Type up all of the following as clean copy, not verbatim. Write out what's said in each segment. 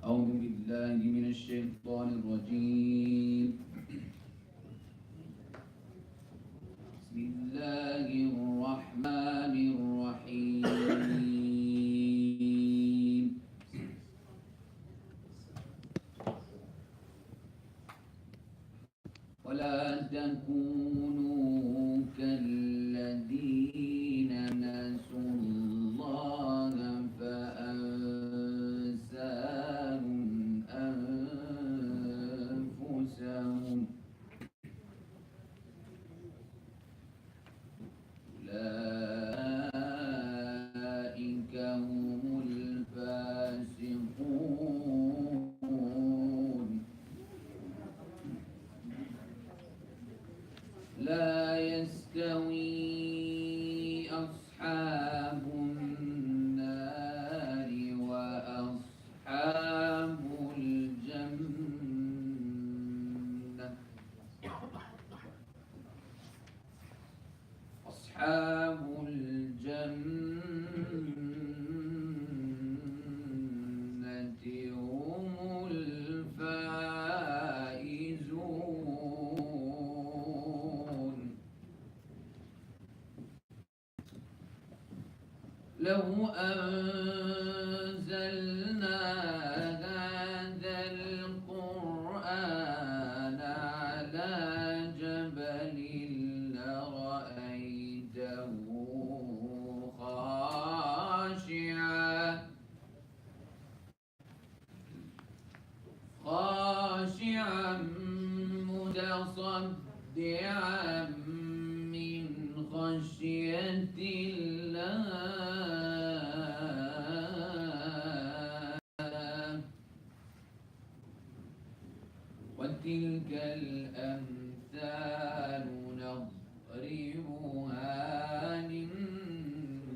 أعوذ بالله من الشيطان الرجيم. بسم الله الرحمن الرحيم. ولا تكونوا كالذين نسوا الله فأنساهم أنفسهم أولئك هم الفاسقون. لا يستوي أصحاب النار وأصحاب الجنة. أصحاب الجنة هم الفائزون. لو أنزلنا هذا القرآن على جبل لرأيته خاشعا متصدعا من خشية الله. وتلك الأمثال نضربها للناس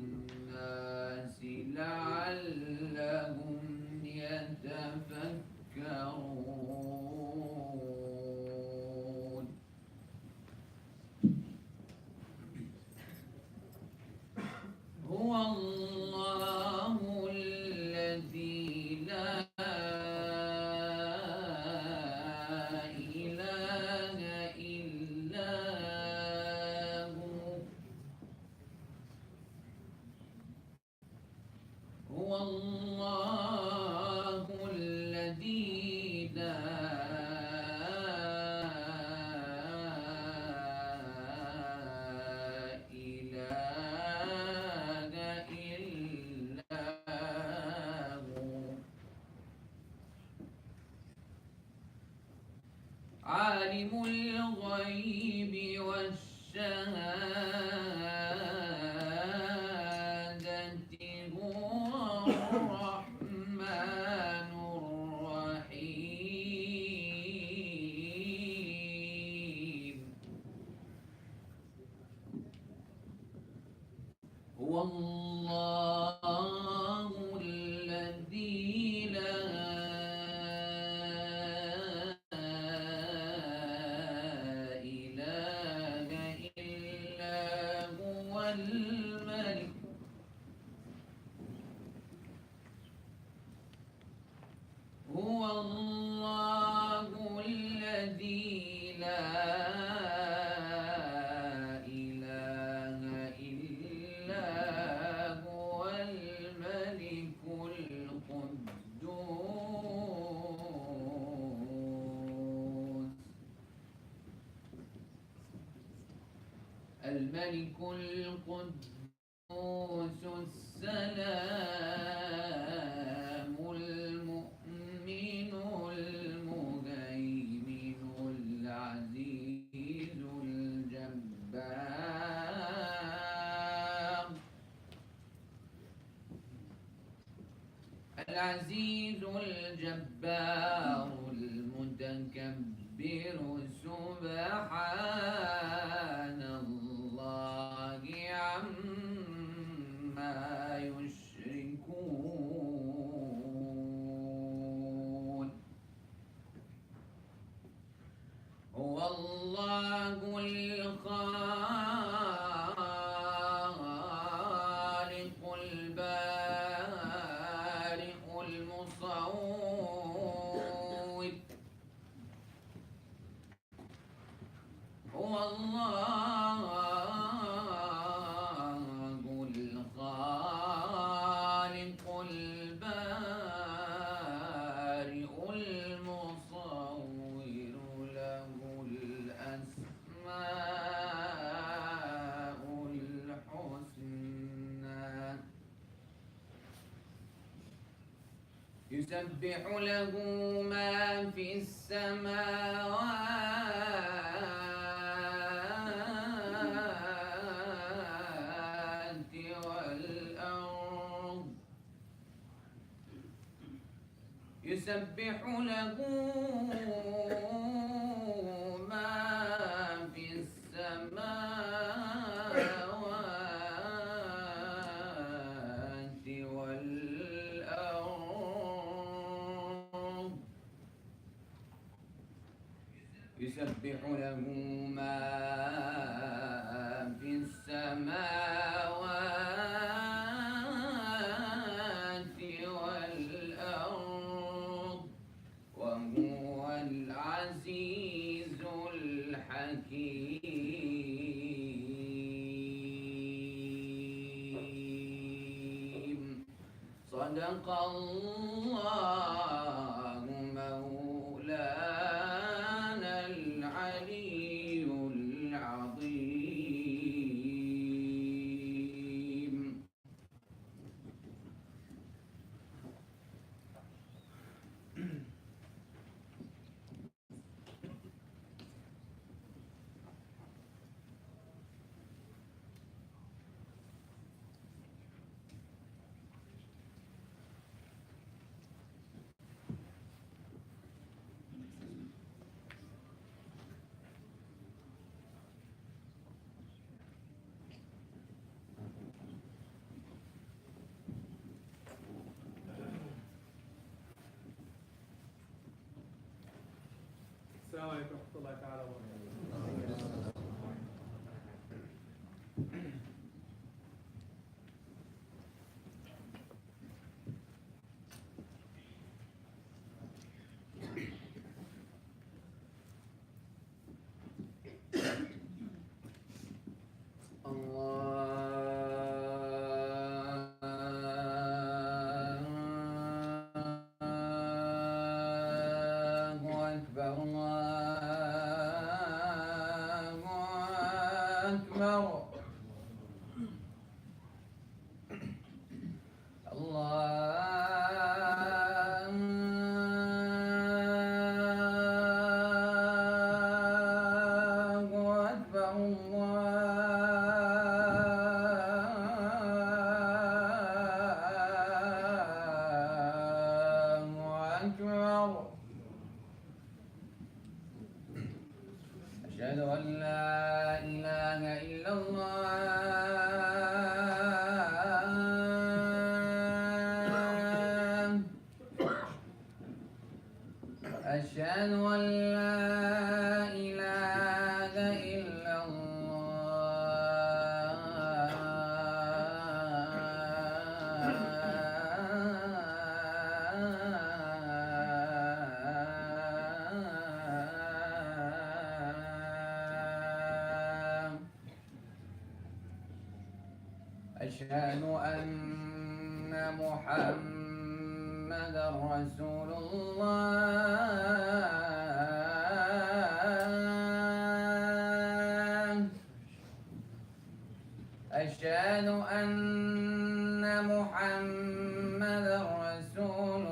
لعلهم يتفكرون. هو الله الذي لا إله إلا هو الله الذي لا إله إلا هو عالم الغيب والشهادة هو الرحمن الرحيم. هو الله الذي لا إله إلا هو الملك هو الله الذي لا إله إلا هو الملك القدوس. الملك القدوس السلام المؤمن المهيمن العزيز الجبار. العزيز الجبار المتكبر سبحان الله عما يشركون. هو الله الخالق البارئ المصور يسبح له ما في السماوات والأرض يسبح له ما في السماوات والأرض يسبح له ما في السماوات والأرض وهو العزيز الحكيم صدق الله مولانا العلي العظيم. السلام عليكم ورحمة الله تعالى وبركاته. أشهد أن لا إله إلا الله أشهد أن لا إله إلا أشهد أن محمدًا رسول الله أشهد أن محمدًا رسول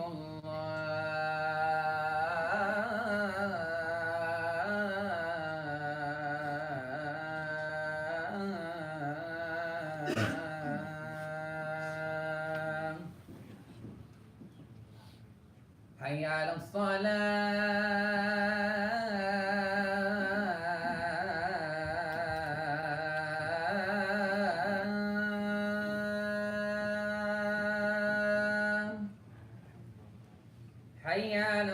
حي على الصلاة حي على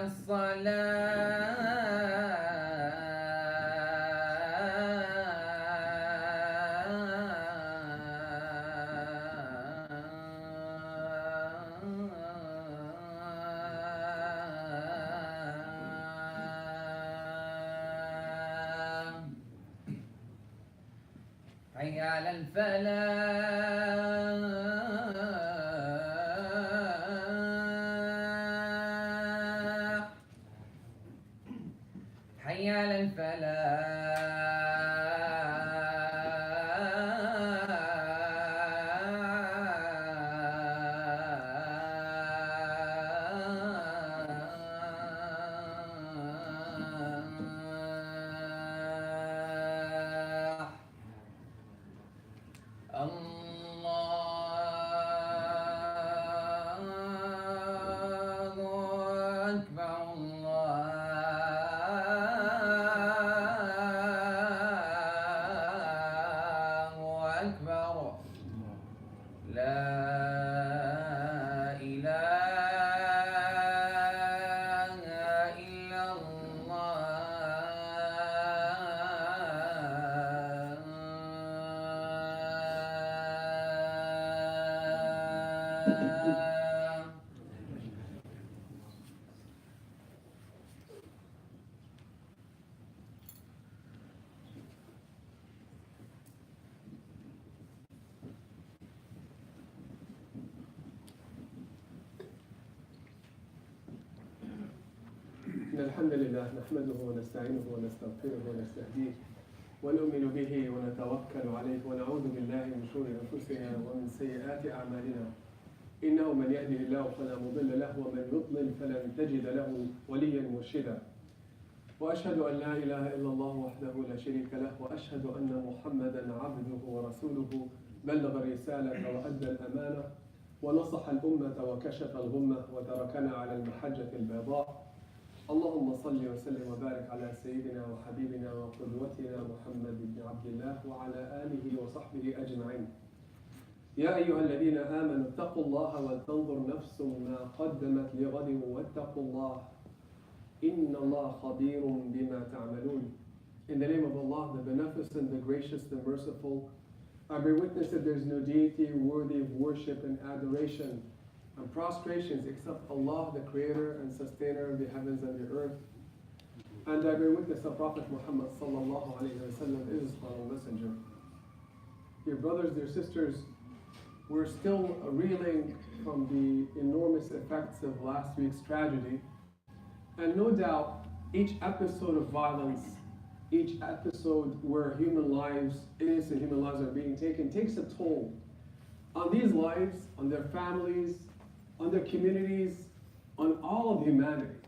حي على الفلاح حي على الفلاح الفلاح. إن الحمد لله نحمده ونستعينه ونستغفره ونستهديه ونؤمن به ونتوكل عليه ونعوذ بالله من شرور أنفسنا ومن سيئات أعمالنا إنه من يهده الله فلا مضل له ومن يضلل فلن تجد له وليا مرشدا وأشهد أن لا إله إلا الله وحده لا شريك له وأشهد أن محمدا عبده ورسوله بلغ الرسالة وأدى الأمانة ونصح الأمة وكشف الغمة وتركنا على المحجة البيضاء اللهم صل وسلم وبارك على سيدنا وحبيبنا وقدوتنا محمد بن عبد الله وعلى آله وصحبه أجمعين. يا أيها الذين آمنوا اتقوا الله ولتنظر نفس ما قدمت لغد واتقوا الله إن الله خبير بما تعملون. In the name of Allah, the Beneficent, the Gracious, the Merciful, I bear witness that there is no deity worthy of worship and adoration and prostrations except Allah, the Creator and Sustainer of the heavens and the earth. And I bear witness that Prophet Muhammad sallallahu alayhi wa sallam is his final messenger. Dear brothers, dear sisters, we're still reeling from the enormous effects of last week's tragedy. And no doubt, each episode of violence, each episode where human lives, innocent human lives are being taken, takes a toll on these lives, on their families, on their communities, on all of humanity,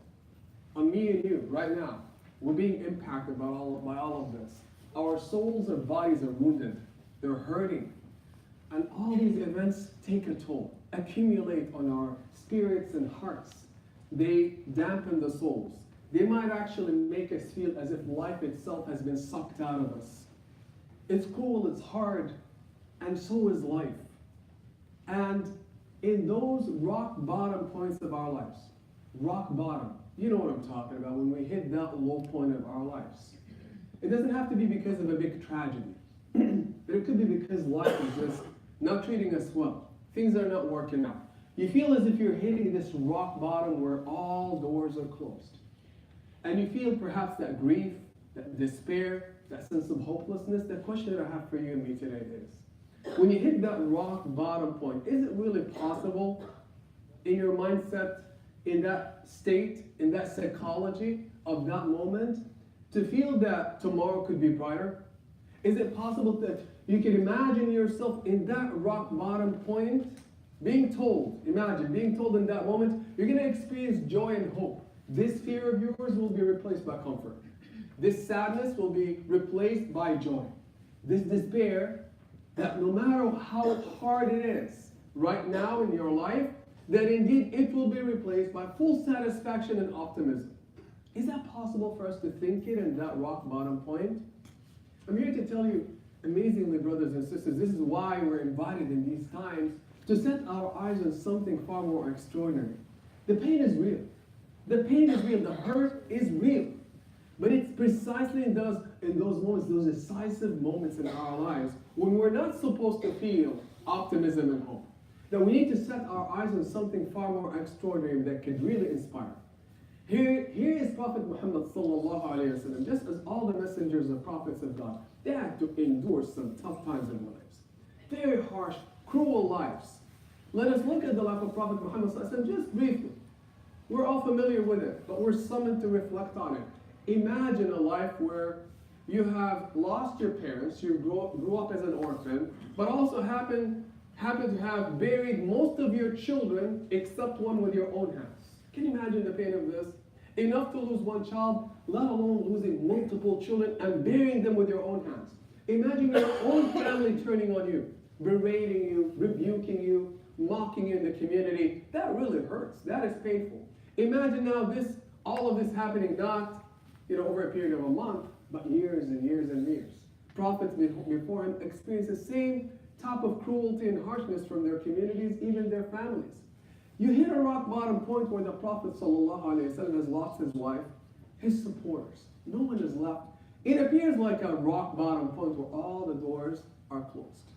on me and you right now. We're being impacted by all of this. Our souls and bodies are wounded. They're hurting. And all these events take a toll, accumulate on our spirits and hearts. They dampen the souls. They might actually make us feel as if life itself has been sucked out of us. It's cruel, it's hard, and so is life. And in those rock bottom points of our lives, rock bottom, you know what I'm talking about, when we hit that low point of our lives. It doesn't have to be because of a big tragedy, but it could be because life is just not treating us well. Things are not working out. You feel as if you're hitting this rock bottom where all doors are closed. And you feel perhaps that grief, that despair, that sense of hopelessness. The question that I have for you and me today is, when you hit that rock bottom point, is it really possible in your mindset, in that state, in that psychology of that moment, to feel that tomorrow could be brighter? Is it possible that you can imagine yourself in that rock bottom point, being told, imagine being told in that moment, you're going to experience joy and hope. This fear of yours will be replaced by comfort. This sadness will be replaced by joy. This despair, that no matter how hard it is right now in your life, that indeed it will be replaced by full satisfaction and optimism. Is that possible for us to think it in that rock bottom point? I'm here to tell you, amazingly, brothers and sisters, this is why we're invited in these times to set our eyes on something far more extraordinary. The pain is real. The pain is real. The hurt is real. But it's precisely in those moments, those decisive moments in our lives, when we're not supposed to feel optimism and hope, that we need to set our eyes on something far more extraordinary that could really inspire. Here is Prophet Muhammad sallallahu alayhi wa sallam, just as all the messengers and prophets of God, they had to endure some tough times in their lives. Very harsh, cruel lives. Let us look at the life of Prophet Muhammad sallallahu alayhi wa sallam just briefly. We're all familiar with it, but we're summoned to reflect on it. Imagine a life where you have lost your parents, you grew up as an orphan, but also happen to have buried most of your children except one with your own hands. Can you imagine the pain of this? Enough to lose one child, let alone losing multiple children and burying them with your own hands. Imagine your own family turning on you, berating you, rebuking you, mocking you in the community. That really hurts. That is painful. Imagine now all of this happening not over a period of a month, but years and years and years. Prophets before him experienced the same type of cruelty and harshness from their communities, even their families. You hit a rock bottom point where the Prophet ﷺ has lost his wife, his supporters. No one is left. It appears like a rock bottom point where all the doors are closed.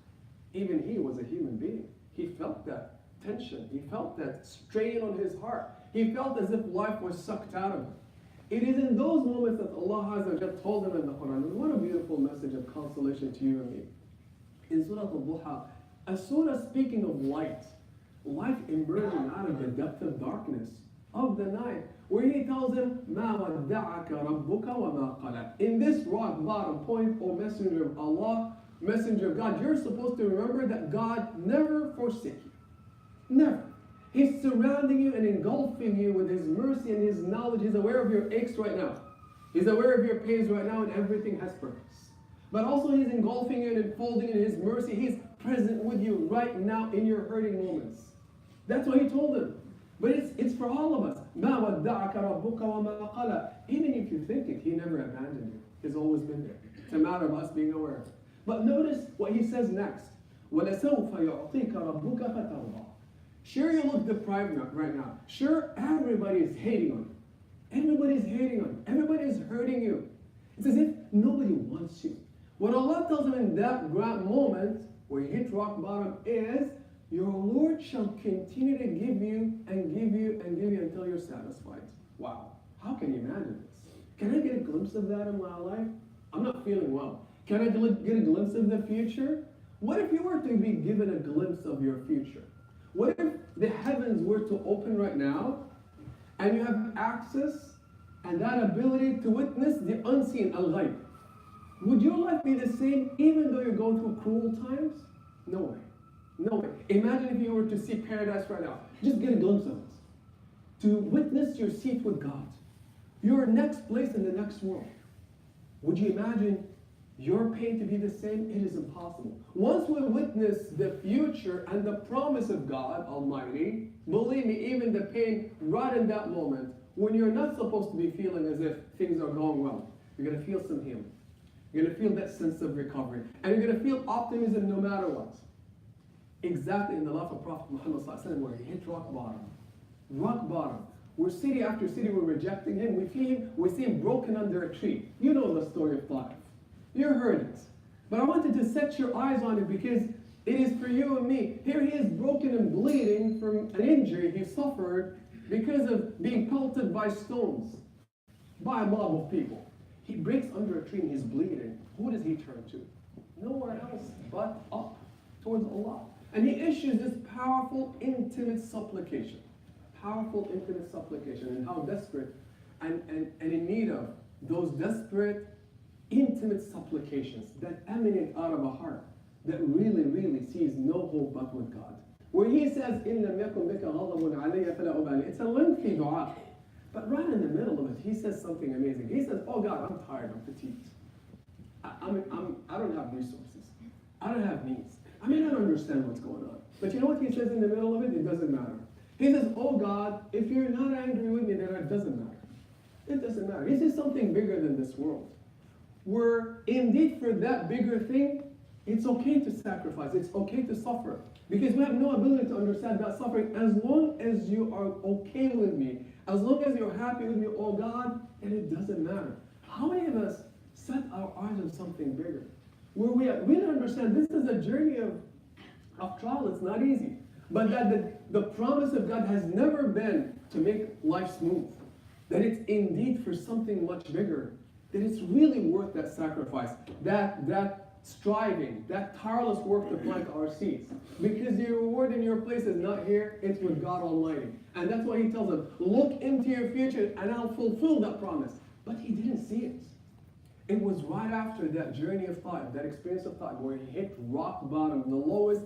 Even he was a human being. He felt that tension. He felt that strain on his heart. He felt as if life was sucked out of him. It is in those moments that Allah Azza wa Jalla told him in the Quran, and what a beautiful message of consolation to you and me. In Surah Al-Duha, as soon as speaking of light emerging out of the depth of darkness of the night, where he tells him, مَا وَدَّعَكَ رَبُّكَ وَمَا قَلَى. In this rock bottom point, O Messenger of Allah, Messenger of God, you're supposed to remember that God never forsake you. Never. He's surrounding you and engulfing you with His mercy and His knowledge. He's aware of your aches right now. He's aware of your pains right now, and everything has purpose. But also He's engulfing you and enfolding you in His mercy. He's present with you right now in your hurting moments. That's what He told him. But it's for all of us. مَا وَدَّعَكَ رَبُّكَ وَمَا قَلَى. Even if you think it, He never abandoned you. He's always been there. It's a matter of us being aware. But notice what He says next. وَلَسَوْفَ يُعْطِيكَ رَبُّكَ فَتَرْضَى. Sure, you look deprived right now. Sure, everybody is hating on you. Everybody is hating on you. Everybody is hurting you. It's as if nobody wants you. What Allah tells him in that moment where you hit rock bottom is, your Lord shall continue to give you and give you and give you until you're satisfied. Wow. How can you imagine this? Can I get a glimpse of that in my life? I'm not feeling well. Can I get a glimpse of the future? What if you were to be given a glimpse of your future? What if the heavens were to open right now and you have access and that ability to witness the unseen, al-ghaib? Would your life be the same even though you're going through cruel times? No way. No way. Imagine if you were to see paradise right now. Just get a glimpse of it. To witness your seat with God. Your next place in the next world. Would you imagine your pain to be the same? It is impossible. Once we witness the future and the promise of God Almighty, believe me, even the pain right in that moment, when you're not supposed to be feeling as if things are going well, you're going to feel some healing. You're going to feel that sense of recovery. And you're going to feel optimism no matter what. Exactly in the life of Prophet Muhammad where he hit rock bottom. Rock bottom. Where city after city were rejecting him. We see him broken under a tree. You know the story of Tarif. You heard it. But I wanted to set your eyes on it because it is for you and me. Here he is broken and bleeding from an injury he suffered because of being pelted by stones by a mob of people. He breaks under a tree and he's bleeding. Who does he turn to? Nowhere else but up towards Allah. And he issues this powerful, intimate supplication. Powerful, intimate supplication. And how desperate and in need of those desperate, intimate supplications that emanate out of a heart that really, really sees no hope but with God. Where he says, إِن لَمْ يَكُنْ بِكَ غَضَبٌ عَلَيَّ فَلَا أُبَالِي. It's a lengthy dua. But right in the middle of it, he says something amazing. He says, oh God, I'm tired, I'm fatigued. I don't have resources. I don't have needs. I may not understand what's going on. But you know what he says in the middle of it? It doesn't matter. He says, oh God, if you're not angry with me, then it doesn't matter. It doesn't matter. He says something bigger than this world. Where indeed for that bigger thing, it's okay to sacrifice. It's okay to suffer. Because we have no ability to understand that suffering. As long as you are okay with me, as long as you're happy with me, oh God, then it doesn't matter. How many of us set our eyes on something bigger? Where we really understand this is a journey of trial. It's not easy. But that the promise of God has never been to make life smooth. That it's indeed for something much bigger. That it's really worth that sacrifice. That striving, that tireless work to plant our seeds. Because the reward in your place is not here, it's with God Almighty. And that's why he tells them, look into your future and I'll fulfill that promise. But he didn't see it. It was right after that journey of thought, that experience of thought, where he hit rock bottom, the lowest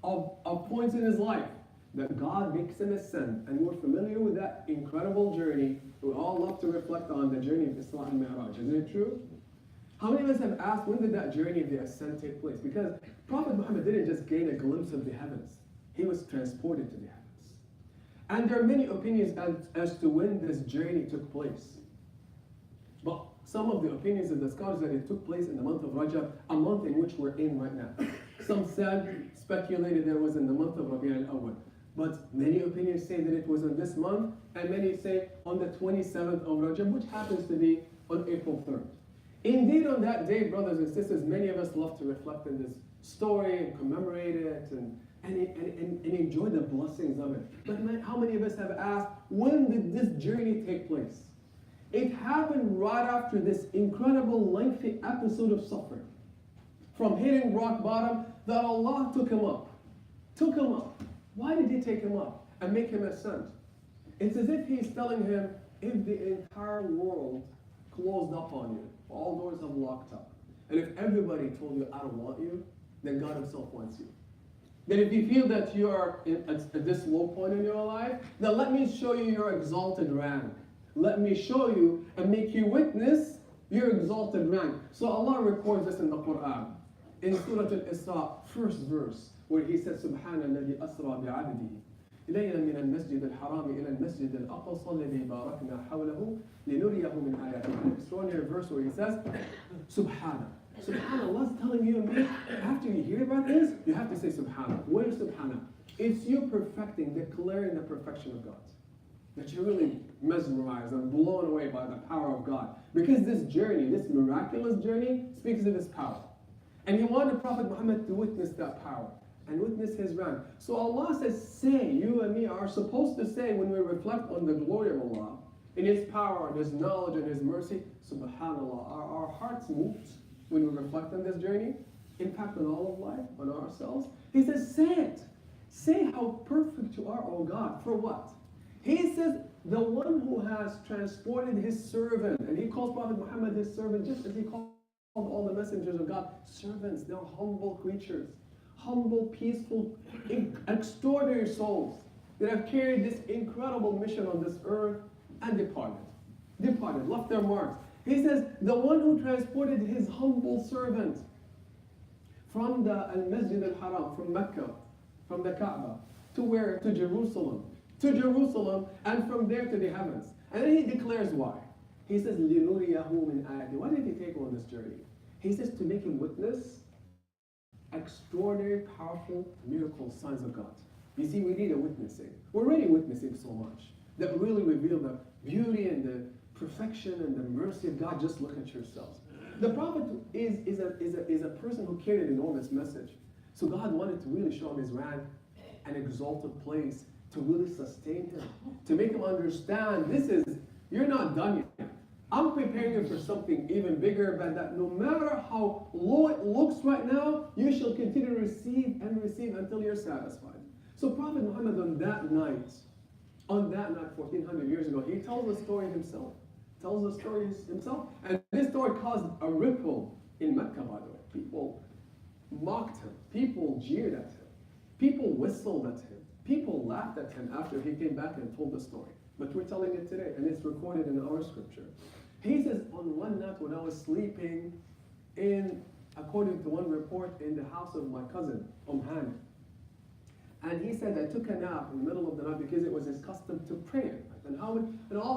of points in his life, that God makes him ascend. And we're familiar with that incredible journey. We all love to reflect on the journey of Isra and Mi'raj. Isn't it true? How many of us have asked, when did that journey of the ascent take place? Because Prophet Muhammad didn't just gain a glimpse of the heavens. He was transported to the heavens. And there are many opinions as to when this journey took place. But some of the opinions of the scholars that it took place in the month of Rajab, a month in which we're in right now. Some speculated that it was in the month of Rabi' al-Awwal. But many opinions say that it was in this month, and many say on the 27th of Rajab, which happens to be on April 3rd. Indeed, on that day, brothers and sisters, many of us love to reflect on this story and commemorate it and enjoy the blessings of it. But man, how many of us have asked, when did this journey take place? It happened right after this incredible lengthy episode of suffering. From hitting rock bottom, that Allah took him up. Took him up. Why did he take him up and make him ascend? It's as if he's telling him, if the entire world closed up on you, all doors have locked up, and if everybody told you, I don't want you, then God himself wants you. Then if you feel that you are at this low point in your life, then let me show you your exalted rank. Let me show you and make you witness your exalted rank. So Allah records this in the Quran. In Surah Al-Isra, first verse, where he says, سبحان الذي أسرى بعبده إلينا من المسجد الحرام إلى المسجد الأقصى الذي باركنا حوله لنريه من آياتنا. An extraordinary verse where he says, Subhana. Subhanallah is telling you and me, after you hear about this, you have to say Subhana. What is Subhana? It's you perfecting, declaring the perfection of God. That you're really mesmerized and blown away by the power of God. Because this journey, this miraculous journey, speaks of his power. And he wanted Prophet Muhammad to witness that power and witness his rank. So Allah says, say, you and me are supposed to say when we reflect on the glory of Allah, in his power, and his knowledge, and his mercy, subhanallah, are our hearts moved when we reflect on this journey, impact on all of life, on ourselves? He says, say it. Say how perfect you are, oh God. For what? He says, the one who has transported his servant, and he calls Prophet Muhammad his servant, just as he called all the messengers of God servants. They're humble creatures, humble, peaceful, extraordinary souls that have carried this incredible mission on this earth and departed, left their marks. He says, the one who transported his humble servant from the Al-Masjid al-Haram, from Mecca, from the Kaaba, to where? To Jerusalem, and from there to the heavens. And then he declares why. He says, لِنُرِيَهُ مِنْ آيَاتِهِ. Why did he take him on this journey? He says to make him witness extraordinary, powerful, miracle signs of God. You see, we need a witnessing. We're already witnessing so much that really reveal the beauty and the perfection and the mercy of God. Just look at yourselves. The Prophet is a person who carried an enormous message. So God wanted to really show him his rank, an exalted place, to really sustain him, to make him understand you're not done yet. I'm preparing you for something even bigger, but that no matter how low it looks right now, you shall continue to receive and receive until you're satisfied. So Prophet Muhammad on that night, 1400 years ago, he tells the story himself. And this story caused a ripple in Mecca, by the way. People mocked him. People jeered at him. People whistled at him. People laughed at him after he came back and told the story. But we're telling it today, and it's recorded in our scripture. He says, on one night when I was sleeping according to one report, in the house of my cousin, Hani. And he said, I took a nap in the middle of the night because it was his custom to pray. And all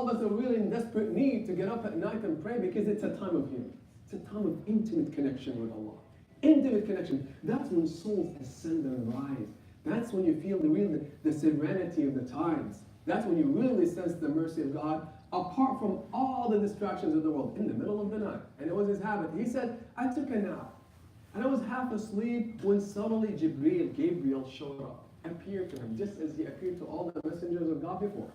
of us are really in desperate need to get up at night and pray because it's a time of healing. It's a time of intimate connection with Allah. Intimate connection. That's when souls ascend and rise. That's when you feel the serenity of the times. That's when you really sense the mercy of God, apart from all the distractions of the world, in the middle of the night. And it was his habit. He said, I took a nap, and I was half asleep when suddenly Gabriel showed up, appeared to him, just as he appeared to all the messengers of God before.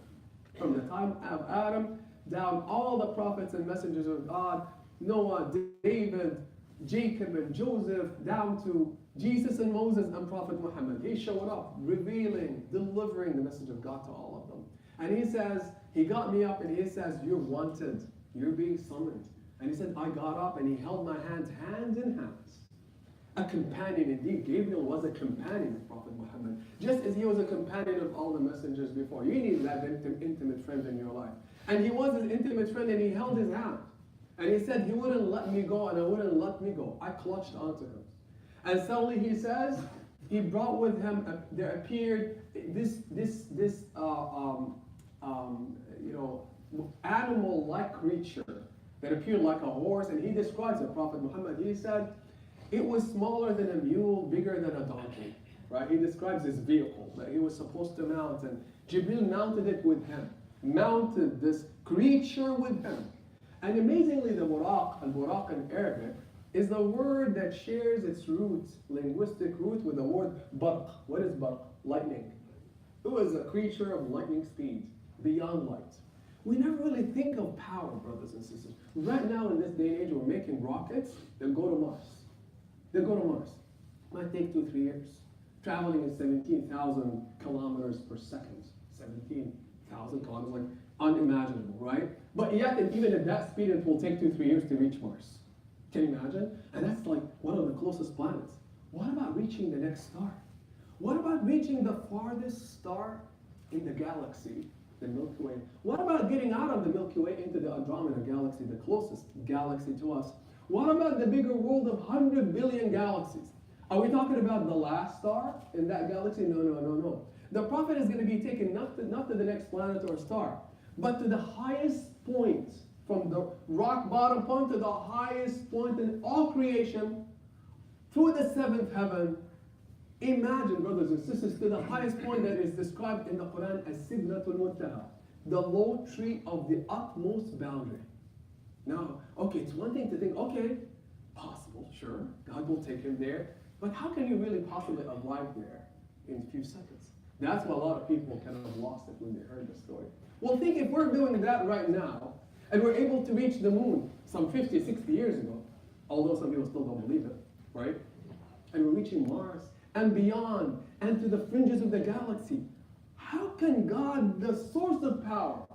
From the time of Adam, down all the prophets and messengers of God, Noah, David, Jacob and Joseph, down to Jesus and Moses and Prophet Muhammad. He showed up, revealing, delivering the message of God to all of them. And he says, he got me up and he says, you're wanted, you're being summoned. And he said, I got up and he held my hands, hands in hands. A companion indeed. Gabriel was a companion of Prophet Muhammad, just as he was a companion of all the messengers before. You need that intimate friend in your life. And he was his intimate friend and he held his hand. And he said, he wouldn't let me go and I wouldn't let me go. I clutched onto him. And suddenly he says, he brought with him, there appeared this animal-like creature that appeared like a horse. And he describes it, Prophet Muhammad. He said, it was smaller than a mule, bigger than a donkey. Right? He describes his vehicle that he was supposed to mount. And Jibril mounted it with him. Mounted this creature with him. And amazingly, the buraq, al-buraq in Arabic, is a word that shares its roots, linguistic root, with the word barq. What is barq? Lightning. It was a creature of lightning speed, beyond light. We never really think of power, brothers and sisters. Right now, in this day and age, we're making rockets that go to Mars. They go to Mars. Might take 2-3 years. Traveling at 17,000 kilometers per second. 17,000 kilometers, like unimaginable, right? But yet, even at that speed, it will take 2-3 years to reach Mars. Can you imagine? And that's like one of the closest planets. What about reaching the next star? What about reaching the farthest star in the galaxy, the Milky Way? What about getting out of the Milky Way into the Andromeda galaxy, the closest galaxy to us? What about the bigger world of 100 billion galaxies? Are we talking about the last star in that galaxy? No. The Prophet is going to be taken not to the next planet or star, but to the highest point, from the rock bottom point to the highest point in all creation, through the seventh heaven. Imagine, brothers and sisters, to the highest point that is described in the Quran as Sidratul Muntaha, the low tree of the utmost boundary. Now, okay, it's one thing to think, okay, possible, sure, God will take him there, but how can you really possibly arrive there in a few seconds? That's why a lot of people kind of lost it when they heard the story. Well, think if we're doing that right now, and we're able to reach the moon some 50, 60 years ago, although some people still don't believe it, right? And we're reaching Mars and beyond, and to the fringes of the galaxy. How can God, the source of power,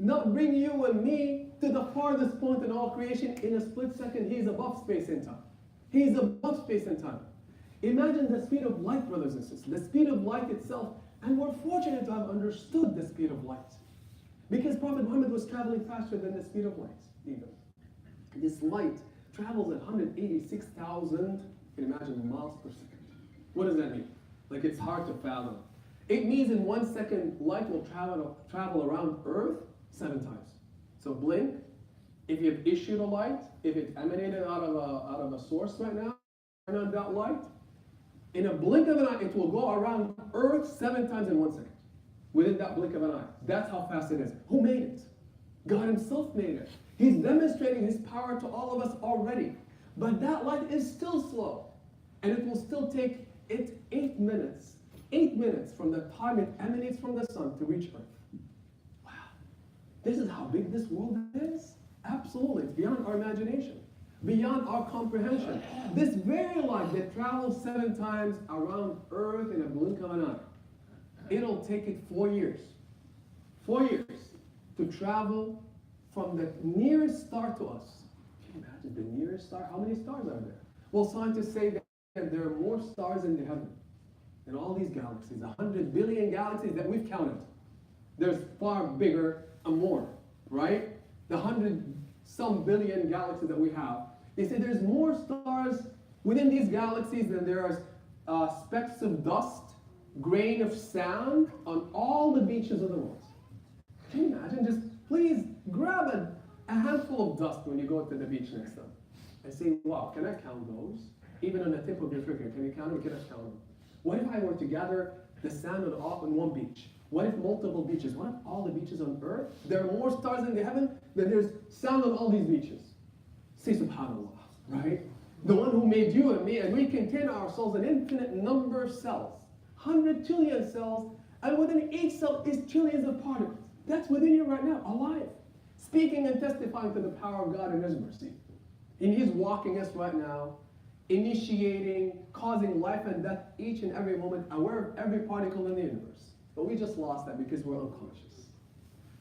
not bring you and me to the farthest point in all creation in a split second? He's above space and time. He's above space and time. Imagine the speed of light, brothers and sisters, the speed of light itself. And we're fortunate to have understood the speed of light, because Prophet Muhammad was traveling faster than the speed of light, even. This light travels at 186,000, you can imagine, miles per second. What does that mean? Like, it's hard to fathom. It means in 1 second, light will travel around Earth 7 times. So blink, if you've issued a light, if it emanated out of a source right now, turn on that light, in a blink of an eye, it will go around Earth 7 times in 1 second. Within that blink of an eye. That's how fast it is. Who made it? God himself made it. He's demonstrating his power to all of us already. But that light is still slow. And it will still take it 8 minutes. 8 minutes from the time it emanates from the sun to reach Earth. Wow. This is how big this world is? Absolutely. It's beyond our imagination. Beyond our comprehension. This very light that travels 7 times around Earth in a blink of an eye, it'll take it 4 years. 4 years to travel from the nearest star to us. Can you imagine the nearest star? How many stars are there? Well, scientists say that there are more stars in the heaven than all these galaxies. 100 billion galaxies that we've counted. There's far bigger and more, right? The 100-some billion galaxies that we have. They say there's more stars within these galaxies than there are specks of dust, grain of sand on all the beaches of the world. Can you imagine? Just please grab a handful of dust when you go to the beach next time and say, wow, can I count those? Even on the tip of your finger, can you count them? Can I count them? What if I were to gather the sand on one beach? What if multiple beaches? What if all the beaches on Earth, there are more stars in the heaven than there's sand on all these beaches? Say subhanAllah, right? The one who made you and me, and we contain ourselves an infinite number of cells. 100 trillion cells, and within each cell is trillions of particles. That's within you right now, alive. Speaking and testifying to the power of God and his mercy. And he's walking us right now, initiating, causing life and death each and every moment, aware of every particle in the universe. But we just lost that because we're unconscious.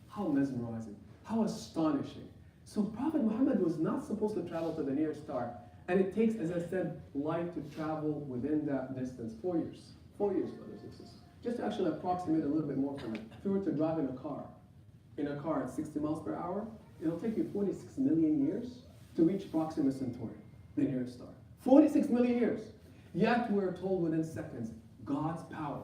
How mesmerizing, how astonishing. So Prophet Muhammad was not supposed to travel to the nearest star. And it takes, as I said, light to travel within that distance. 4 years. 4 years, brothers and sisters. Just to actually approximate a little bit more from it. If you were to drive in a car at 60 miles per hour, it'll take you 46 million years to reach Proxima Centauri, the nearest star. 46 million years. Yet we're told within seconds, God's power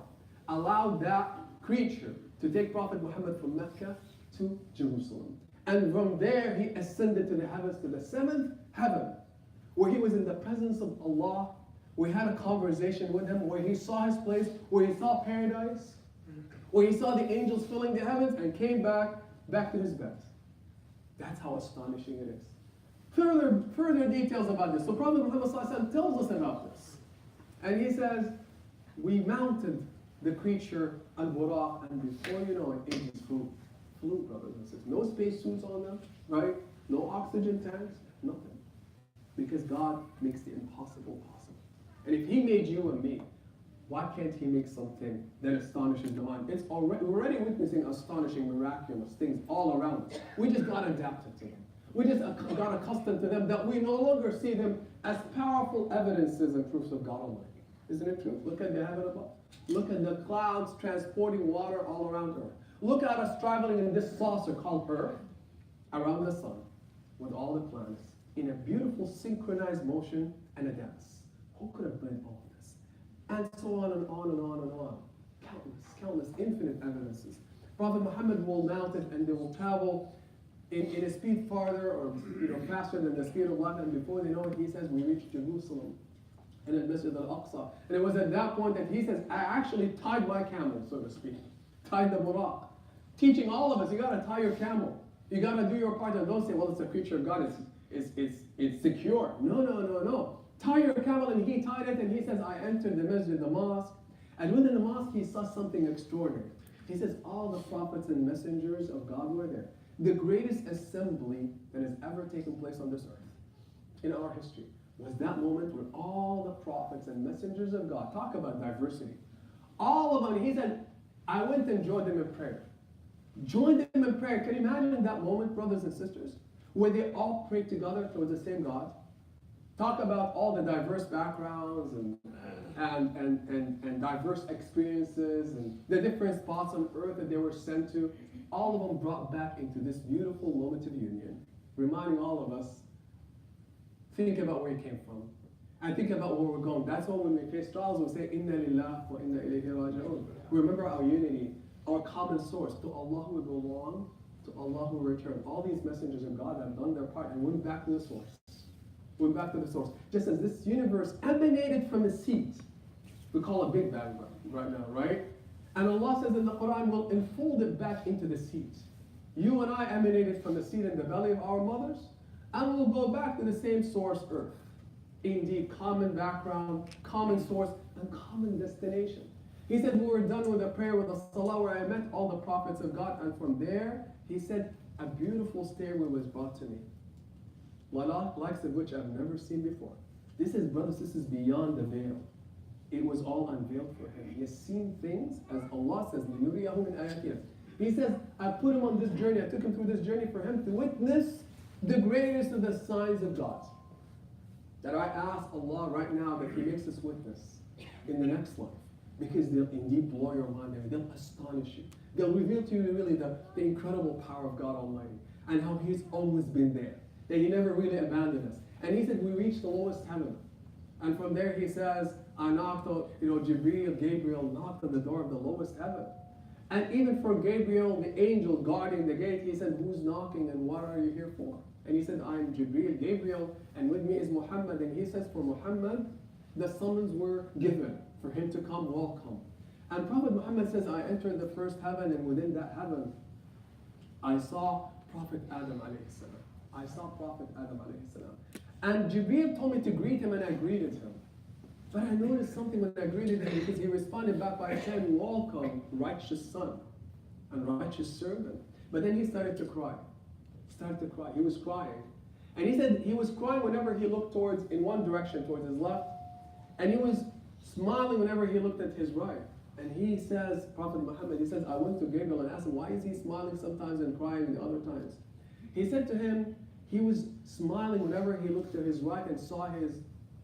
allowed that creature to take Prophet Muhammad from Mecca to Jerusalem. And from there, he ascended to the heavens, to the 7th heaven, where he was in the presence of Allah. We had a conversation with him, where he saw his place, where he saw paradise, where he saw the angels filling the heavens, and came back to his bed. That's how astonishing it is. Further details about this. So Prophet Muhammad ﷺ tells us about this. And he says, we mounted the creature al-Buraq, and before you know it, it just flew, brothers and sisters. No space suits on them, right? No oxygen tanks, nothing. Because God makes the impossible possible. And if He made you and me, why can't He make something that astonishes the mind? We're already witnessing astonishing, miraculous things all around us. We just got adapted to them. We just got accustomed to them, that we no longer see them as powerful evidences and proofs of God Almighty. Isn't it true? Look at the heaven above. Look at the clouds transporting water all around Earth. Look at us traveling in this saucer called Earth around the sun with all the planets in a beautiful synchronized motion and a dance. Who could have planned all of this? And so on and on and on and on. Countless, infinite evidences. Prophet Muhammad will mount it and they will travel in a speed farther or faster than the speed of light, and before they know it, he says, we reached Jerusalem and at Masjid al-Aqsa. And it was at that point that he says, I actually tied my camel, so to speak. Tied the buraq. Teaching all of us, you gotta tie your camel. You gotta do your part, and don't say, well, it's a creature of God, it's secure. No. Tie your camel, and he tied it, and he says, I entered the masjid, the mosque, and within the mosque he saw something extraordinary. He says, all the prophets and messengers of God were there. The greatest assembly that has ever taken place on this earth in our history was that moment when all the prophets and messengers of God, talk about diversity, all of them, he said, I went and joined them in prayer. Joined them in prayer. Can you imagine that moment, brothers and sisters, where they all prayed together towards the same God? Talk about all the diverse backgrounds and diverse experiences and the different spots on earth that they were sent to. All of them brought back into this beautiful moment of union, reminding all of us, think about where you came from and think about where we're going. That's why when we face trials, we say, Inna lillah wa inna ilayhi raji'un. We remember our unity, our common source. To Allah we belong, to Allah we return. All these messengers of God have done their part and went back to the source. Went back to the source. Just as this universe emanated from a seed. We call it Big Bang right now, right? And Allah says in the Quran, we'll enfold it back into the seed. You and I emanated from the seed in the belly of our mothers, and we'll go back to the same source, earth. Indeed, common background, common source, and common destination. He said, we were done with a prayer with a salah where I met all the prophets of God, and from there, he said, a beautiful stairway was brought to me. Likes of which I've never seen before. This is, brothers, this is beyond the veil. It was all unveiled for him. He has seen things, as Allah says, He says, I put him on this journey, I took him through this journey for him to witness the greatest of the signs of God. That I ask Allah right now that He makes us witness in the next life. Because they'll indeed blow your mind, they'll astonish you. They'll reveal to you really the incredible power of God Almighty and how He's always been there. That He never really abandoned us. And He said, we reached the lowest heaven. And from there He says, I knocked on, Gabriel knocked on the door of the lowest heaven. And even for Gabriel, the angel guarding the gate, he said, who's knocking and what are you here for? And he said, I'm Gabriel, and with me is Muhammad. And he says, for Muhammad, the summons were given for him to come, welcome. And Prophet Muhammad says, I entered the first heaven, and within that heaven, I saw Prophet Adam alayhi salam. I saw Prophet Adam alayhi salam. And Jibreel told me to greet him, and I greeted him. But I noticed something when I greeted him, because he responded back by saying, welcome, righteous son and righteous servant. But then he started to cry. He was crying. And he said he was crying whenever he looked in one direction, towards his left. And he was smiling whenever he looked at his right. And he says, Prophet Muhammad, he says, I went to Gabriel and asked him, why is he smiling sometimes and crying the other times? He said to him, he was smiling whenever he looked to his right and saw his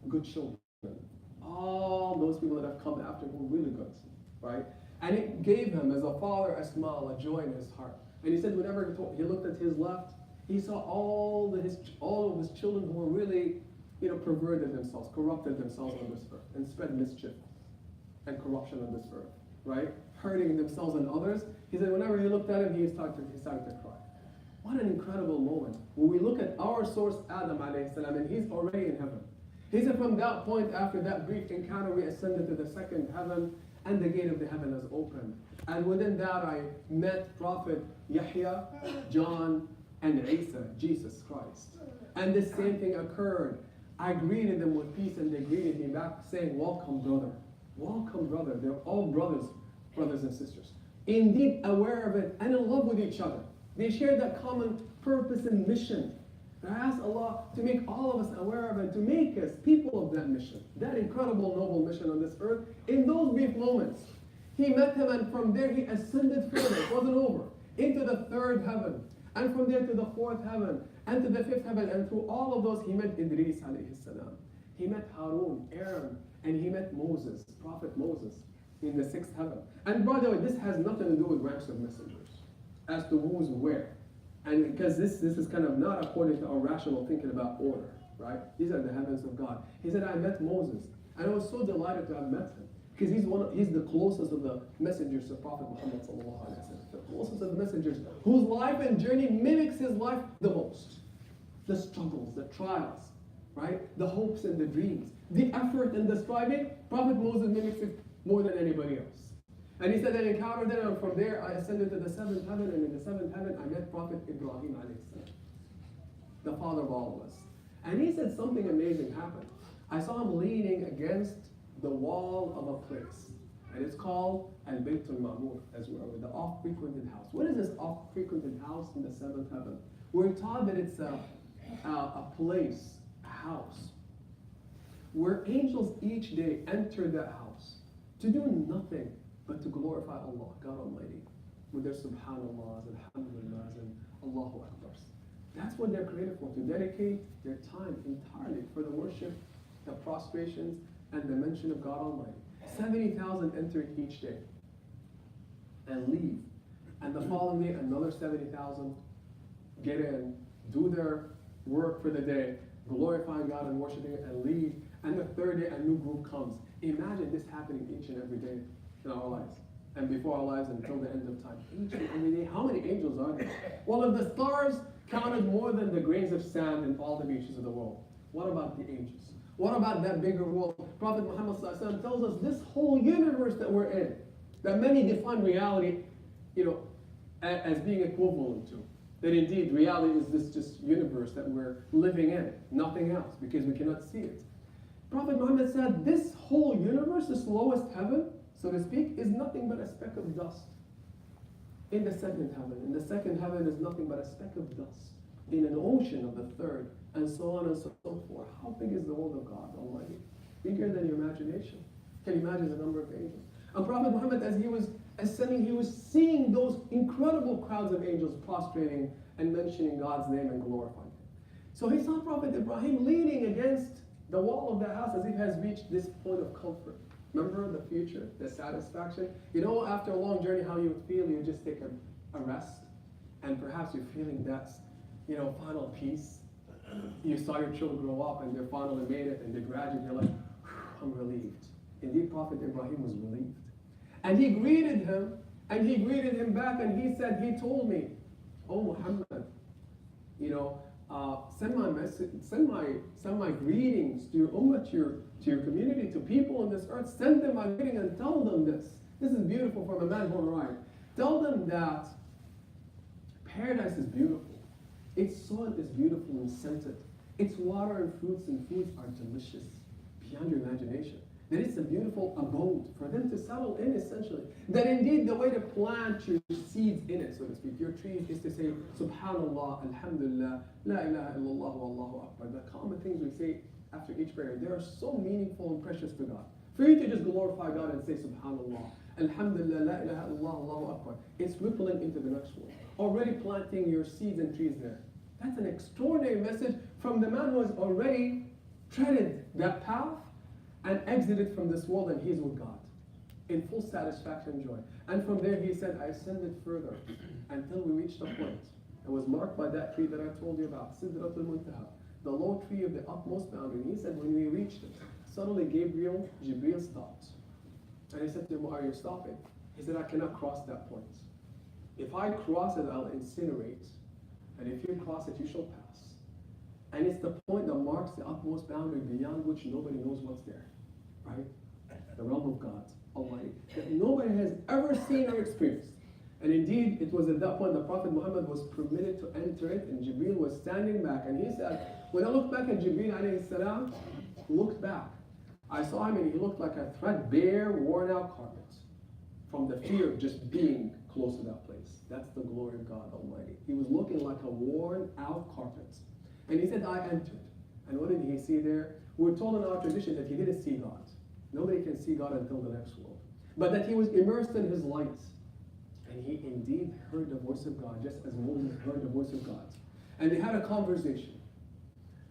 good children. All those people that have come after him were really good, right? And it gave him, as a father, a smile, a joy in his heart. And he said whenever he looked at his left, he saw all of his children who were really, perverted themselves, corrupted themselves on this earth, and spread mischief and corruption on this earth, right? Hurting themselves and others. He said whenever he looked at him, he started to cry. What an incredible moment. When we look at our source, Adam alayhi salam, and he's already in heaven. He said from that point, after that brief encounter, we ascended to the second heaven, and the gate of the heaven has opened. And within that, I met Prophet Yahya, John, and Isa, Jesus Christ. And the same thing occurred. I greeted them with peace, and they greeted me back saying, welcome, brother. Welcome, brother. They're all brothers and sisters. Indeed aware of it and in love with each other. They share that common purpose and mission. And I ask Allah to make all of us aware of it, to make us people of that mission, that incredible, noble mission on this earth. In those brief moments, he met him, and from there he ascended further. It wasn't over. Into the third heaven, and from there to the fourth heaven, and to the fifth heaven, and through all of those he met Idris alayhi salam. He met Harun, Aaron, and he met Moses, Prophet Moses, in the sixth heaven. And by the way, this has nothing to do with ranks of messengers, as to who's where. And because this is kind of not according to our rational thinking about order, right? These are the heavens of God. He said, I met Moses, and I was so delighted to have met him, because he's the closest of the messengers to Prophet Muhammad sallallahu alaihi wasallam, the closest of the messengers, whose life and journey mimics his life the most. The struggles, the trials, right? The hopes and the dreams, the effort and the striving. Prophet Moses mimics it more than anybody else. And he said, I encountered them, and from there I ascended to the seventh heaven, and in the seventh heaven I met Prophet Ibrahim alayhi salam, the father of all of us. And he said something amazing happened. I saw him leaning against the wall of a place, and it's called Al-Bayt al-Ma'mur, as well, the oft-frequented house. What is this oft-frequented house in the seventh heaven? We're taught that it's a place, a house, where angels each day enter that house to do nothing but to glorify Allah, God Almighty, with their subhanallahs, alhamdulillahs, and Allahu Akbars. That's what they're created for, to dedicate their time entirely for the worship, the prostrations, and the mention of God Almighty. 70,000 enter each day and leave. And the following day, another 70,000 get in, do their work for the day, glorifying God and worshiping it, and leave. And the third day, a new group comes. Imagine this happening each and every day in our lives, and before our lives until the end of time. Each and every day. How many angels are there? Well, if the stars counted more than the grains of sand in all the beaches of the world, what about the angels? What about that bigger world? Prophet Muhammad ﷺ tells us this whole universe that we're in, that many define reality, as being equivalent to. That indeed reality is this just universe that we're living in, nothing else, because we cannot see it. Prophet Muhammad said this whole universe, this lowest heaven, so to speak, is nothing but a speck of dust in the second heaven. And the second heaven is nothing but a speck of dust in an ocean of the third, and so on and so forth. How big is the world of God Almighty? Bigger than your imagination. Can you imagine the number of angels? And Prophet Muhammad, as he was ascending, he was seeing those incredible crowds of angels prostrating and mentioning God's name and glorifying Him. So he saw Prophet Ibrahim leaning against the wall of the house as if he has reached this point of comfort. Remember the future, the satisfaction? After a long journey, how you would feel, you just take a rest, and perhaps you're feeling that, final peace. You saw your children grow up, and they finally made it, and they graduated, you're like, I'm relieved. Indeed, Prophet Ibrahim was relieved. And he greeted him, and he greeted him back, and he said, he told me, oh Muhammad, send my message, send my greetings to your ummah, to your community, to people on this earth. Send them my greeting and tell them this. This is beautiful from a man who arrived. Tell them that paradise is beautiful. Its soil is beautiful and scented. Its water and fruits and foods are delicious beyond your imagination. That it's a beautiful abode for them to settle in, essentially. That indeed the way to plant your seeds in it, so to speak, your trees, is to say, Subhanallah, Alhamdulillah, La ilaha illallah, Wallahu Akbar. The common things we say after each prayer, they are so meaningful and precious to God. For you to just glorify God and say Subhanallah, Alhamdulillah, La ilaha illallah, Allahu Akbar, it's rippling into the next world. Already planting your seeds and trees there. That's an extraordinary message from the man who has already treaded that path and exited from this world, and he's with God in full satisfaction and joy. And from there he said, I ascended further until we reached a point. It was marked by that tree that I told you about, Sidratul Muntaha, the low tree of the utmost boundary. And he said, when we reached it, suddenly Jibreel stopped. And he said to him, why are you stopping? He said, I cannot cross that point. If I cross it, I'll incinerate. And if you cross it, you shall pass. And it's the point that marks the utmost boundary beyond which nobody knows what's there. Right? The realm of God Almighty. That nobody has ever seen or experienced. And indeed, it was at that point the Prophet Muhammad was permitted to enter it, and Jibreel was standing back. And he said, when I looked back at Jibreel alayhi salam, looked back, I saw him and he looked like a threadbare, worn out carpet from the fear of just being close to that place. That's the glory of God Almighty. He was looking like a worn out carpet. And he said, I entered. And what did he see there? We're told in our tradition that he didn't see God. Nobody can see God until the next world. But that he was immersed in his light. And he indeed heard the voice of God, just as Moses heard the voice of God. And they had a conversation.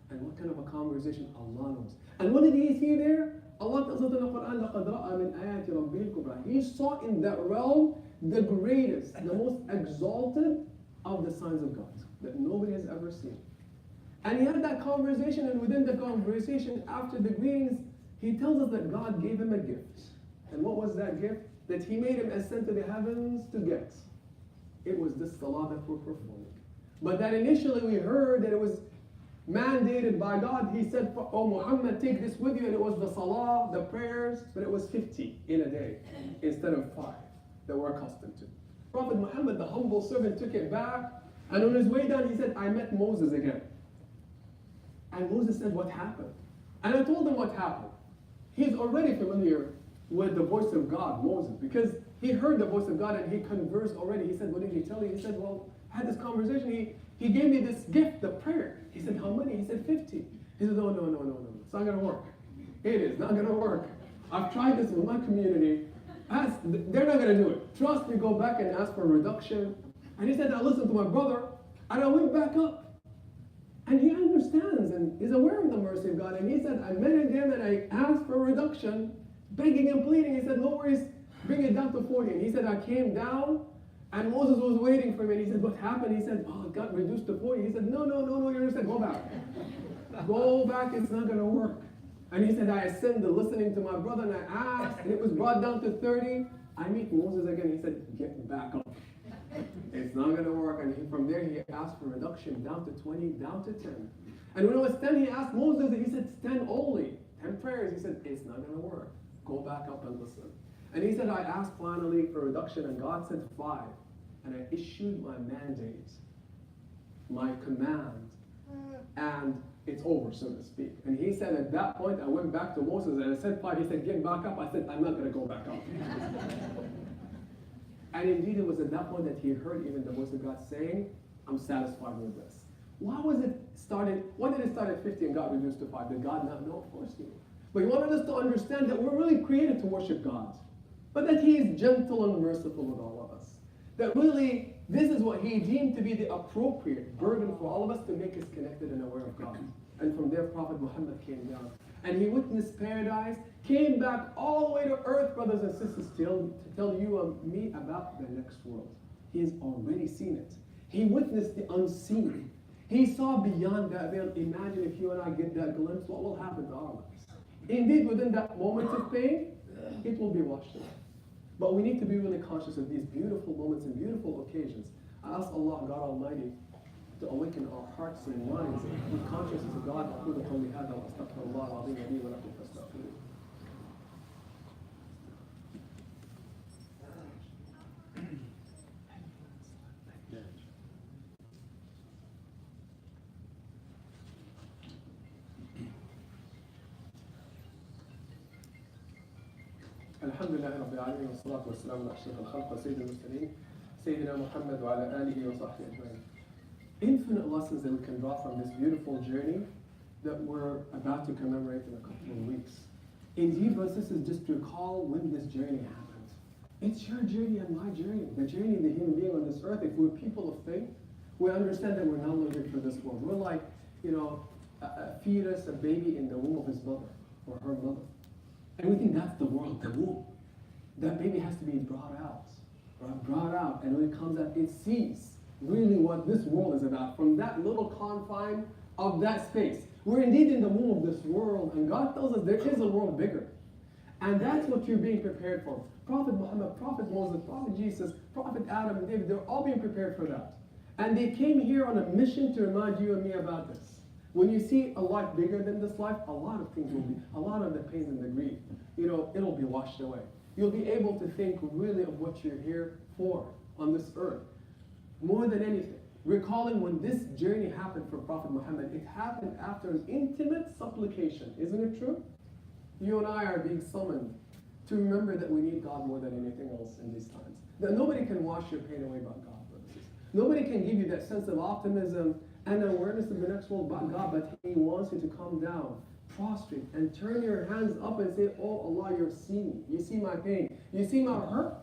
And what kind of a conversation? Allah knows. And what did he see there? Allah tells us in the Quran, لَقَدْ رَأَى مِنْ آيَاتِ رَبِّهِ الْكُبْرَى. He saw in that realm the greatest, the most exalted of the signs of God that nobody has ever seen. And he had that conversation, and within the conversation, after the greetings, he tells us that God gave him a gift. And what was that gift? That he made him ascend to the heavens to get. It was this salah that we're performing. But that initially we heard that it was mandated by God. He said, oh Muhammad, take this with you. And it was the salah, the prayers, but it was 50 in a day instead of 5 that we're accustomed to. Prophet Muhammad, the humble servant, took it back. And on his way down, he said, I met Moses again. And Moses said, what happened? And I told him what happened. He's already familiar with the voice of God, Moses, because he heard the voice of God and he conversed already. He said, what did he tell you? He said, well, I had this conversation. He gave me this gift, the prayer. He said, how many? He said, 50. He said, no. It's not going to work. It is not going to work. I've tried this with my community. They're not going to do it. Trust me, go back and ask for a reduction. And he said, I listened to my brother, and I went back up. And he understands and is aware of the mercy of God. And he said, I met him and I asked for a reduction, begging and pleading. He said, no worries, bring it down to 40. And he said, I came down and Moses was waiting for me. And he said, what happened? He said, oh, it got reduced to 40. He said, no, you understand, go back. Go back, it's not going to work. And he said, I ascended listening to my brother and I asked, and it was brought down to 30. I meet Moses again. He said, get back up. It's not going to work. And from there, he asked for reduction down to 20, down to 10. And when it was 10, he asked Moses, he said, it's 10 only. 10 prayers. He said, it's not going to work. Go back up and listen. And he said, I asked finally for reduction, and God said 5. And I issued my mandate, my command, and it's over, so to speak. And he said, at that point, I went back to Moses, and I said 5. He said, get back up. I said, I'm not going to go back up. And indeed, it was at that point that he heard even the voice of God saying, I'm satisfied with this. Why did it start at 50 and got reduced to 5? Did God not know? Of course he knew. But he wanted us to understand that we're really created to worship God. But that he is gentle and merciful with all of us. That really, this is what he deemed to be the appropriate burden for all of us to make us connected and aware of God. And from there, Prophet Muhammad came down. And he witnessed paradise, came back all the way to earth, brothers and sisters, to tell you and me about the next world. He has already seen it. He witnessed the unseen. He saw beyond that veil. Imagine if you and I get that glimpse, what will happen to our lives? Indeed, within that moment of pain, it will be washed away. But we need to be really conscious of these beautiful moments and beautiful occasions. I ask Allah, God Almighty, to awaken our hearts and minds with consciousness of God. أقول قولي هذا وأستغفر الله العظيم لي ولكم فاستغفروه. الحمد لله رب العالمين والصلاة والسلام على أشرف الخلق وسيد المرسلين سيدنا محمد وعلى آله وصحبه أجمعين. Infinite lessons that we can draw from this beautiful journey that we're about to commemorate in a couple of weeks. Indeed, brothers and sisters, just recall when this journey happened. It's your journey and my journey, the journey of the human being on this earth. If we're people of faith, we understand that we're not living for this world. We're like, a fetus, a baby in the womb of his mother or her mother. And we think that's the world, the womb. That baby has to be brought out. And when it comes out, it sees really what this world is about from that little confine of that space. We're indeed in the womb of this world, and God tells us there is a world bigger. And that's what you're being prepared for. Prophet Muhammad, Prophet Moses, Prophet Jesus, Prophet Adam, and David, they're all being prepared for that. And they came here on a mission to remind you and me about this. When you see a life bigger than this life, a lot of things will be, a lot of the pains and the grief, it'll be washed away. You'll be able to think really of what you're here for. on this earth. More than anything, recalling when this journey happened for Prophet Muhammad, it happened after an intimate supplication. Isn't it true? You and I are being summoned to remember that we need God more than anything else in these times. That nobody can wash your pain away but God, brothers. Nobody can give you that sense of optimism and awareness of the next world but God, but He wants you to come down, prostrate, and turn your hands up and say, oh Allah, you see me. You see my pain. You see my hurt.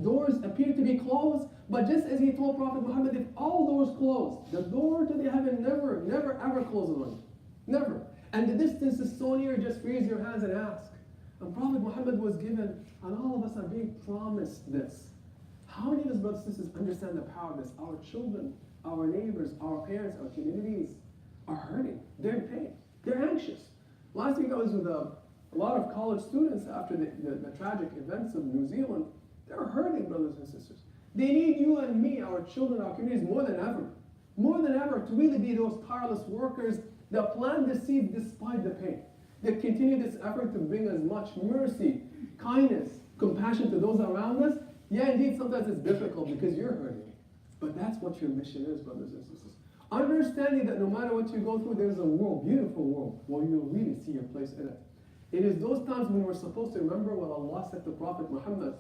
Doors appear to be closed, but just as He told Prophet Muhammad, if all doors close, the door to the heaven never, never, ever closes on you. Never. And the distance is so near, just raise your hands and ask. And Prophet Muhammad was given, and all of us are being promised this. How many of us, brothers and sisters, understand the power of this? Our children, our neighbors, our parents, our communities are hurting. They're in pain. They're anxious. Last week I was with a lot of college students after the tragic events of New Zealand. They're hurting, brothers and sisters. They need you and me, our children, our communities, more than ever. More than ever to really be those tireless workers that plant the seed despite the pain. That continue this effort to bring as much mercy, kindness, compassion to those around us. Yeah, indeed, sometimes it's difficult because you're hurting. But that's what your mission is, brothers and sisters. Understanding that no matter what you go through, there's a world, beautiful world, where you'll really see your place in it. It is those times when we're supposed to remember what Allah said to Prophet Muhammad.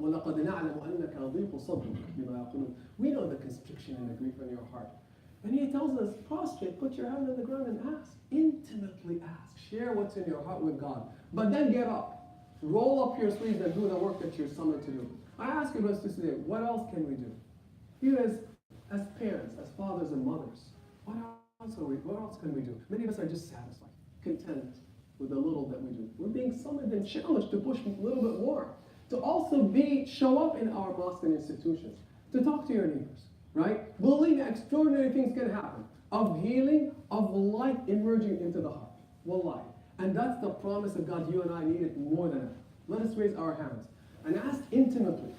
وَلَقَدْ نَعْلَمُ أَنَّكَ يَضِيقُ صَدْرُكَ بِمَا يَقُولُونَ. We know the constriction and the grief in your heart. And He tells us, prostrate, put your hand on the ground and ask. Intimately ask. Share what's in your heart with God. But then get up. Roll up your sleeves and do the work that you're summoned to do. I ask you brothers today, what else can we do? You as parents, as fathers and mothers, what else can we do? Many of us are just satisfied, content with the little that we do. We're being summoned and challenged to push a little bit more. To also show up in our mosques and institutions. To talk to your neighbors, right? Believe extraordinary things can happen. Of healing, of light emerging into the heart. Wallahi. And that's the promise of God. You and I need it more than ever. Let us raise our hands and ask intimately.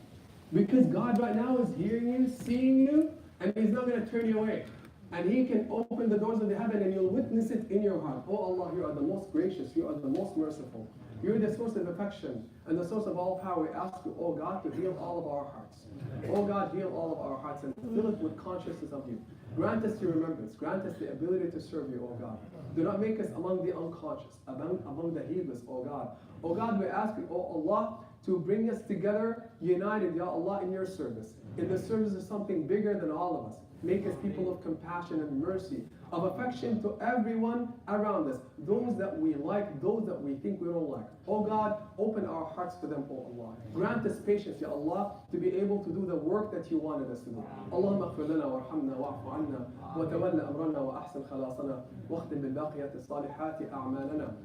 Because God right now is hearing you, seeing you, and He's not going to turn you away. And He can open the doors of the heaven and you'll witness it in your heart. Oh Allah, you are the most gracious, you are the most merciful. You're the source of affection and the source of all power. We ask you, oh God, to heal all of our hearts. Oh God, heal all of our hearts and fill it with consciousness of you. Grant us your remembrance. Grant us the ability to serve you, oh God. Do not make us among the unconscious, among the heedless, oh God. Oh God, we ask you, oh Allah, to bring us together, united, Ya Allah, in your service. In the service of something bigger than all of us. Make us people of compassion and mercy, of affection to everyone around us. Those that we like, those that we think we don't like. Oh God, open our hearts to them, oh Allah. Grant us patience, Ya Allah, to be able to do the work that you wanted us to do. Allahumma اغفر لنا وارحمنا واعف عنا وتولى أمرنا وأحسن خلاصنا واختم بالباقيات الصالحات أعمالنا.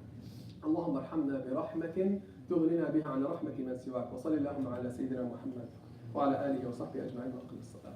اللهم ارحمنا برحمة تغنينا بها عن رحمة من سواك. وصل اللهم على سيدنا محمد وعلى آله وصحبه أجمعين وأقم الصلاة.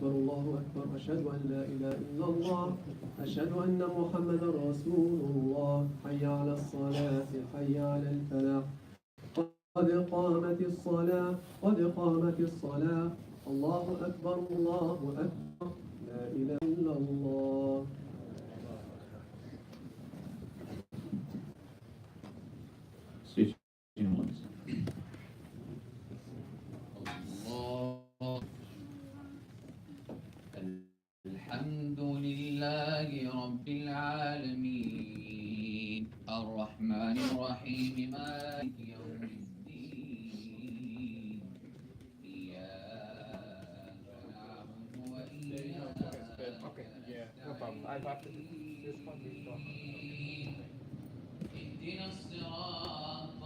الله أكبر أشهد أن لا إله إلا الله أشهد أن محمدا رسول الله حي على الصلاة حي على الفلاح قد قامت الصلاة قد قامت الصلاة الله أكبر لا إله إلا الله. الحمد لله رب العالمين الرحمن الرحيم مالك يوم الدين إياك نعبد وإياك نستعين اهدنا الصراط